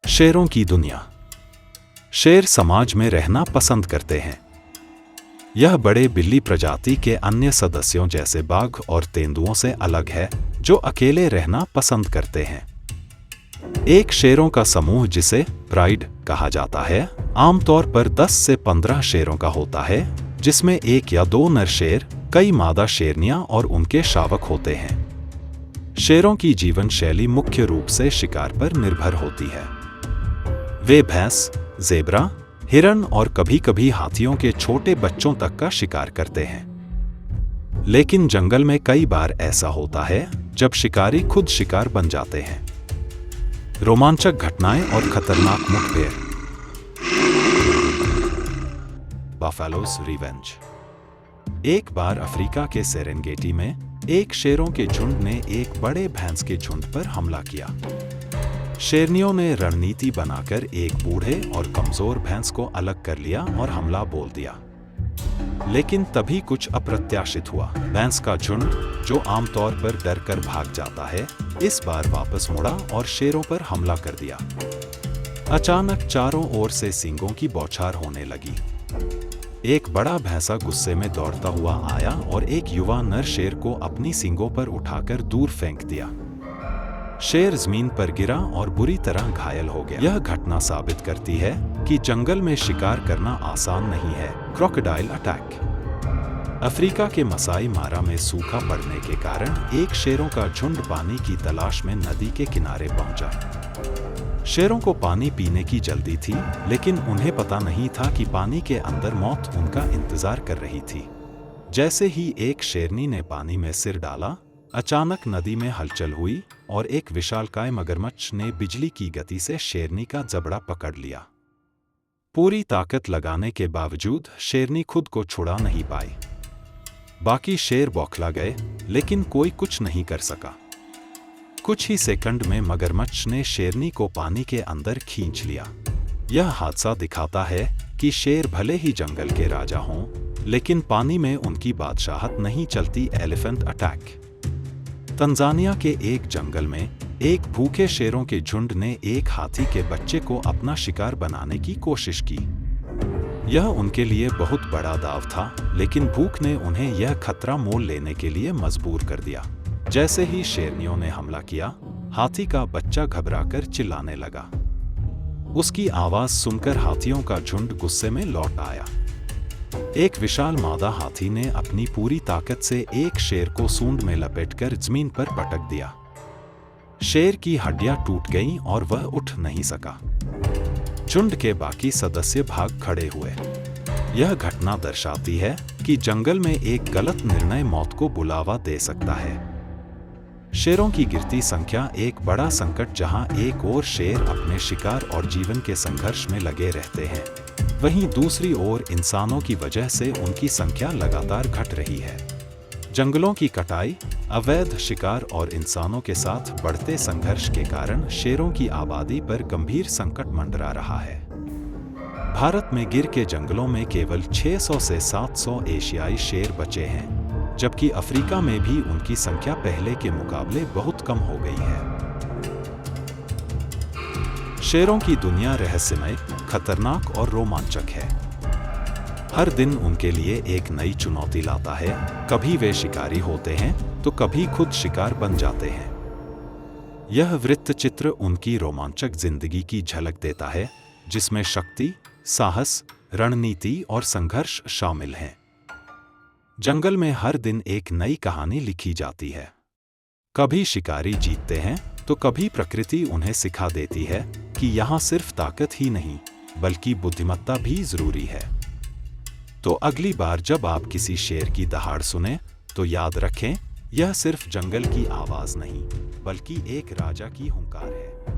शेरों की दुनिया। शेर समाज में रहना पसंद करते हैं। यह बड़े बिल्ली प्रजाति के अन्य सदस्यों जैसे बाघ और तेंदुओं से अलग है, जो अकेले रहना पसंद करते हैं। एक शेरों का समूह, जिसे प्राइड कहा जाता है, आमतौर पर 10 से 15 शेरों का होता है, जिसमें 1 या 2 नर शेर, कई मादा शेरनियां और उनके शावक होते हैं। शेरों की जीवन शैली मुख्य रूप से शिकार पर निर्भर होती है। वे भैंस, ज़ेब्रा, हिरन और कभी-कभी हाथियों के छोटे बच्चों तक का शिकार करते हैं। लेकिन जंगल में कई बार ऐसा होता है जब शिकारी खुद शिकार बन जाते हैं। रोमांचक घटनाएं और खतरनाक मुठभेड़। Buffaloes revenge. एक बार अफ्रीका के सेरेंगेटी में एक शेरों के झुंड ने एक बड़े भैंस के झुंड पर हमला किया। शेरनियों ने रणनीति बनाकर एक बूढ़े और कमजोर भैंस को अलग कर लिया और हमला बोल दिया। लेकिन तभी कुछ अप्रत्याशित हुआ। भैंस का झुंड, जो आमतौर पर डर कर भाग जाता है, इस बार वापस मुड़ा और शेरों पर हमला कर दिया। अचानक चारों ओर से सींगों की बौछार होने लगी। एक बड़ा भैंसा गुस्से में दौड़ता हुआ आया और एक युवा नर शेर को अपनी सींगों पर उठाकर दूर फेंक दिया। शेर जमीन पर गिरा और बुरी तरह घायल हो गया। यह घटना साबित करती है कि जंगल में शिकार करना आसान नहीं है। Crocodile attack. अफ्रीका के मसाई मारा में सूखा पड़ने के कारण एक शेरों का झुंड पानी की तलाश में नदी के किनारे पहुंचा। शेरों को पानी पीने की जल्दी थी, लेकिन उन्हें पता नहीं था कि पानी के अंदर मौत उनका इंतजार कर रही थी। जैसे ही एक शेरनी ने पानी में सिर डाला, अचानक नदी में हलचल हुई और एक विशालकाय मगरमच्छ ने बिजली की गति से शेरनी का जबड़ा पकड़ लिया। पूरी ताकत लगाने के बावजूद शेरनी खुद को छुड़ा नहीं पाई। बाकी शेर बौखला गए, लेकिन कोई कुछ नहीं कर सका। कुछ ही सेकंड में मगरमच्छ ने शेरनी को पानी के अंदर खींच लिया। यह हादसा दिखाता है कि शेर भले ही जंगल के राजा हों, लेकिन पानी में उनकी बादशाहत नहीं चलती। Elephant attack. तंजानिया के एक जंगल में एक भूखे शेरों के झुंड ने एक हाथी के बच्चे को अपना शिकार बनाने की कोशिश की। यह उनके लिए बहुत बड़ा दांव था, लेकिन भूख ने उन्हें यह खतरा मोल लेने के लिए मजबूर कर दिया। जैसे ही शेरनियों ने हमला किया, हाथी का बच्चा घबराकर चिल्लाने लगा। उसकी आवाज सुनकर हाथियों का झुंड गुस्से में लौट आया। एक विशाल मादा हाथी ने अपनी पूरी ताकत से एक शेर को सूंड में लपेटकर जमीन पर पटक दिया। शेर की हड्डियां टूट गईं और वह उठ नहीं सका। झुंड के बाकी सदस्य भाग खड़े हुए। यह घटना दर्शाती है कि जंगल में एक गलत निर्णय मौत को बुलावा दे सकता है। शेरों की गिरती संख्या एक बड़ा संकट, जहां एक ओर शेर अपने शिकार और जीवन के संघर्ष में लगे रहते हैं, वहीं दूसरी ओर इंसानों की वजह से उनकी संख्या लगातार घट रही है। जंगलों की कटाई, अवैध शिकार और इंसानों के साथ बढ़ते संघर्ष के कारण शेरों की आबादी पर गंभीर संकट मंडरा रहा है। भारत में गिर के जंगलों में केवल 600 से 700 एशियाई शेर बचे हैं, जबकि अफ्रीका में भी उनकी संख्या पहले के मुकाबले बहुत कम हो गई है। शेरों की दुनिया रहस्यमय, खतरनाक और रोमांचक है। हर दिन उनके लिए एक नई चुनौती लाता है। कभी वे शिकारी होते हैं, तो कभी खुद शिकार बन जाते हैं। यह वृत्तचित्र उनकी रोमांचक जिंदगी की झलक देता है, जिसमें शक्ति, साहस, रणनीति और संघर्ष शामिल हैं। जंगल में हर दिन एक नई कहानी लिखी जाती है। कभी शिकारी जीतते हैं, तो कभी प्रकृति उन्हें सिखा देती है कि यहाँ सिर्फ ताकत ही नहीं, बल्कि बुद्धिमत्ता भी जरूरी है। तो अगली बार जब आप किसी शेर की दहाड़ सुने, तो याद रखें, यह सिर्फ जंगल की आवाज नहीं, बल्कि एक राजा की हुंकार है।